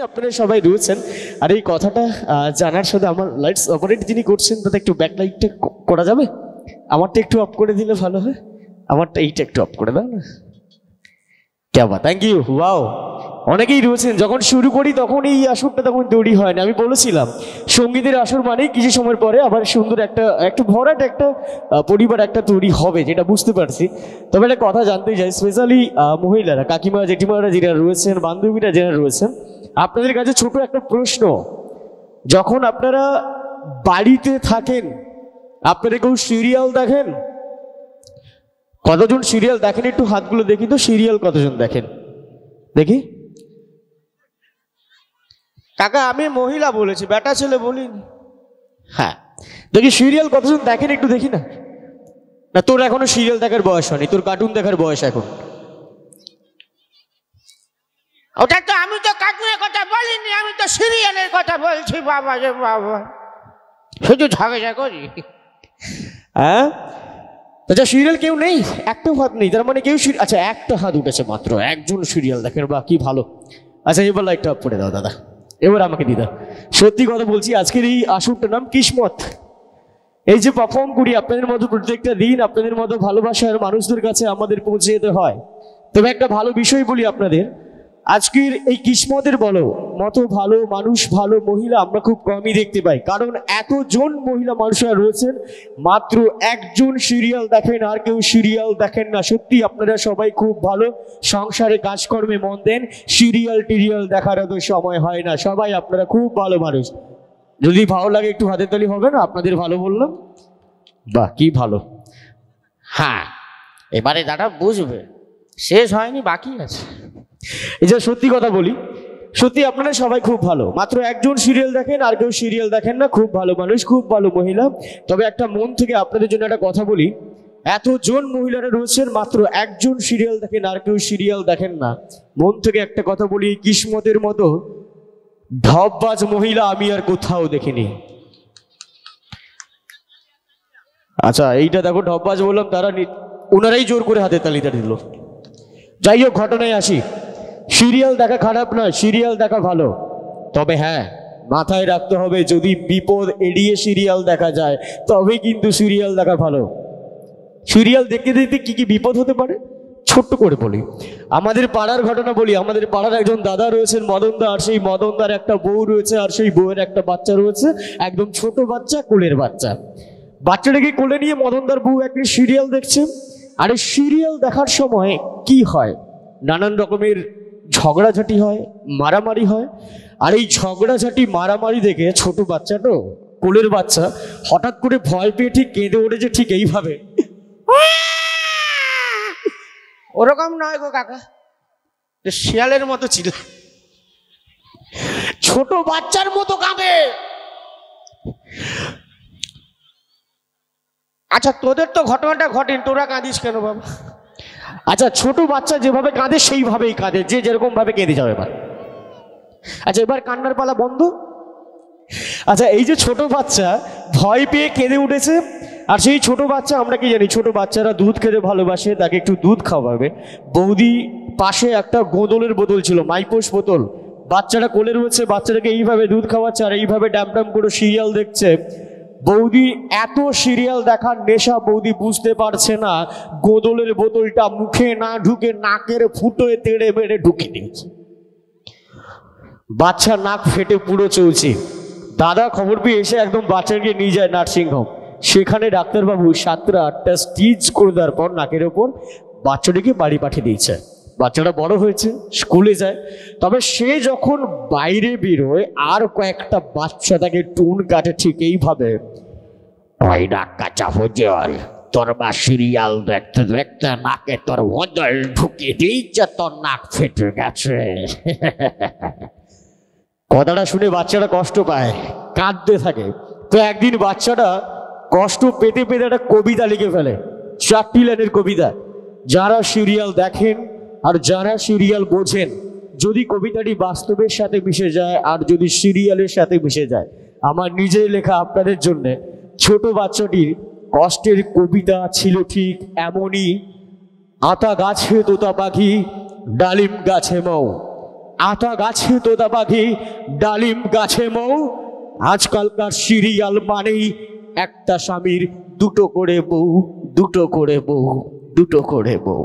আপনারা সবাই রয়েছেন। আর এই কথাটা জানার সাথে আমার লাইটস অপারেট যিনি করছেন তাতে একটু ব্যাকলাইটটা করা যাবে? আমারটা একটু অফ করে দিলে ভালো হয়, আমারটা এইটা একটু অফ করে দাও না। কেমন, থ্যাংক ইউ। ওয়াও, অনেকেই রয়েছেন। যখন শুরু করি তখন এই আসরটা তখন তৈরি হয় না। আমি বলেছিলাম সঙ্গীতের আসর মানে কিছু সময়ের পরে আবার সুন্দর একটা ভরাট একটা পরিবার একটা তৈরি হবে, যেটা বুঝতে পারছি। তবে একটা কথা জানতে চাই, স্পেশালি মহিলারা, কাকিমা জেঠিমারা যারা রয়েছেন, বান্ধবীরা যারা রয়েছেন, আপনাদের কাছে ছোট একটা প্রশ্ন। যখন আপনারা বাড়িতে থাকেন আপনারা কেউ সিরিয়াল দেখেন? কতজন সিরিয়াল দেখেন একটু হাতগুলো দেখি তো। সিরিয়াল কতজন দেখেন দেখি? কাকা আমি মহিলা বলেছি, বেটা ছেলে বলিনি। হ্যাঁ দেখি সিরিয়াল কতজন দেখেন একটু দেখি না। না তোর এখনো সিরিয়াল দেখার বয়স হয়নি, তোর কার্টুন দেখার বয়স এখন। ওটা তো আমি তো কার্টুনের কথা বলিনি, আমি তো সিরিয়ালের কথা বলছি। বাবা রে বাবা, শুধু ঝগড়া করি। হ্যাঁ আচ্ছা, সিরিয়াল কেউ নেই? একটা হাত নেই, তার মানে কেউ আচ্ছা একটা হাত উঠেছে মাত্র, একজন সিরিয়াল দেখেন, বা কি ভালো। আচ্ছা এবার লাইটটা অফ করে দাও দাদা, এবার আমাকে দিদা। সত্যি কথা বলছি, আজকের এই আসরটার নাম কিসমত। এই যে পারফর্ম করি আপনাদের মতো প্রত্যেকটা দিন, আপনাদের মতো ভালোবাসার মানুষদের কাছে আমাদের পৌঁছে যেতে হয়। তবে একটা ভালো বিষয় বলি আপনাদের, আজকের এই কিসমতের মতো ভালো মানুষ, ভালো মহিলা আমরা খুব কমই দেখতে পাই। কারণ এতজন মহিলা মানুষরা রয়েছেন, মাত্র একজন সিরিয়াল দেখেন, আর কেউ সিরিয়াল দেখেন না। সত্যি আপনারা সবাই খুব ভালো, সংসারে কাজকর্মে মন দেন, সিরিয়াল টিরিয়াল দেখার এত সময় হয় না। সবাই আপনারা খুব ভালো মানুষ। যদি ভালো লাগে একটু হাতে তালি হবে না? আপনাদের ভালো বললাম, বাহ কি ভালো। হ্যাঁ এবারে দাদা বুঝবে, শেষ হয়নি, বাকি আছে। এই যে সত্যি কথা বলি, সত্যি আপনারা সবাই খুব ভালো। মাত্র একজন সিরিয়াল দেখেন, আর কেউ সিরিয়াল দেখেন না। খুব ভালো মানুষ, খুব ভালো মহিলা। তবে একটা মন থেকে আপনাদের জন্য একটা কথা বলি, এতজন মহিলারা রয়েছেন, মাত্র একজন সিরিয়াল দেখেন, আর কেউ সিরিয়াল দেখেন না। মন থেকে একটা কথা বলি, কিসমতের মতো ঢপবাজ মহিলা আমি আর কোথাও দেখিনি। আচ্ছা এইটা দেখো, ঢপবাজ বললাম, ওনারাই জোর করে হাতে তালিটা দিল। যাই হোক, ঘটনায় আসি। সিরিয়াল দেখা খারাপ নয়, সিরিয়াল দেখা ভালো। তবে হ্যাঁ, মাথায় রাখতে হবে, যদি বিপদ এড়িয়ে সিরিয়াল দেখা যায় তবে কিন্তু সিরিয়াল দেখা ভালো। সিরিয়াল দেখতে দেখতে কি কি বিপদ হতে পারে ছোট্ট করে বলি। আমাদের পাড়ার ঘটনা বলি। আমাদের পাড়ার একজন দাদা রয়েছেন মদনদা, আর সেই মদনদার একটা বউ রয়েছে, আর সেই বউয়ের একটা বাচ্চা রয়েছে, একদম ছোট বাচ্চা, কোলের বাচ্চা। বাচ্চাটাকে কোলে নিয়ে মদনদার বউ একটি সিরিয়াল দেখছে। আর এই সিরিয়াল দেখার সময় কি হয়, নানান রকমের ঝগড়াঝাটি হয়, মারামারি হয়। আর এই ঝগড়াঝাটি মারামারি দেখে ছোট বাচ্চাটা, কোলের বাচ্চা, হঠাৎ করে ভয় পেয়ে ঠিক কেঁদে ওঠেছে, ঠিক এইভাবে। ওরকম নয় গো কাকা, শিয়ালের মতো ছিল, ছোট বাচ্চার মতো কাঁদে। আচ্ছা তোদের তো ঘটনাটা ঘটেন, তোরা কাঁদিস কেন বাবা? আচ্ছা ছোট বাচ্চা যেভাবে কাঁদে সেইভাবেই কাঁদে, যে যেরকম ভাবে কেঁদে যাবে এবার। আচ্ছা এবার কান্নার পালা বন্ধ। আচ্ছা এই যে ছোট বাচ্চা ভয় পেয়ে কেঁদে উঠেছে, আর সেই ছোট বাচ্চা, আমরা কি জানি ছোট বাচ্চারা দুধ খেতে ভালোবাসে, তাকে একটু দুধ খাওয়াবে। বৌদি পাশে একটা গোদলের বোতল ছিল, মাইপোস বোতল, বাচ্চাটা কোলে রয়েছে, বাচ্চাটাকে এইভাবে দুধ খাওয়াচ্ছে, আর এইভাবে ড্যাম ড্যাম করে সিরিয়াল দেখছে। বৌদি এত সিরিয়াল দেখার নেশা, বৌদি বুঝতে পারছে না গোদলের বোতলটা মুখে না ঢুকে নাকের ফুটোয় তেড়ে বেড়ে ঢুকে দিয়েছে। বাচ্চা নাক ফেটে পুরো চলছে। দাদা খবর পেয়ে এসে একদম বাচ্চাকে নিয়ে যায় নার্সিংহোম। সেখানে ডাক্তারবাবু 7টা-8টা স্টিচ করে দেওয়ার পর নাকের ওপর বাচ্চাটিকে বাড়ি পাঠিয়ে দিয়েছে। বাচ্চাটা বড় হয়েছে, স্কুলে যায়। তবে সে যখন বাইরে বেরোয়, আর কয়েকটা বাচ্চা তাকে টুন কাটে ঠিক এইভাবে, ওই নাক কাঁচা হজল, তোর মা সিরিয়াল দেখতে দেখতে নাকে তোর হজল ঢুকিয়ে দিয়েছে, তোর নাক ফেটে গেছে। কথাটা শুনে বাচ্চাটা কষ্ট পায়, কাঁদতে থাকে। তো একদিন বাচ্চাটা কষ্ট পেতে পেতে একটা কবিতা লিখে ফেলে, 4টি লাইনের কবিতা। যারা সিরিয়াল দেখেন আর যারা সিরিয়াল বোঝেন, যদি কবিতাটি বাস্তবের সাথে মিশে যায় আর যদি সিরিয়ালের সাথে মিশে যায়, আমার নিজের লেখা আপনাদের জন্য ছোট বাচ্চাটির কষ্টের কবিতা ছিল ঠিক এমনই। আতা গাছে তোতা পাখি, ডালিম গাছে মৌ, আতা গাছে তোতা পাখি, ডালিম গাছে মৌ। আজকালকার সিরিয়াল মানেই একটা স্বামীর দুটো করে বউ, দুটো করে বউ, দুটো করে বউ।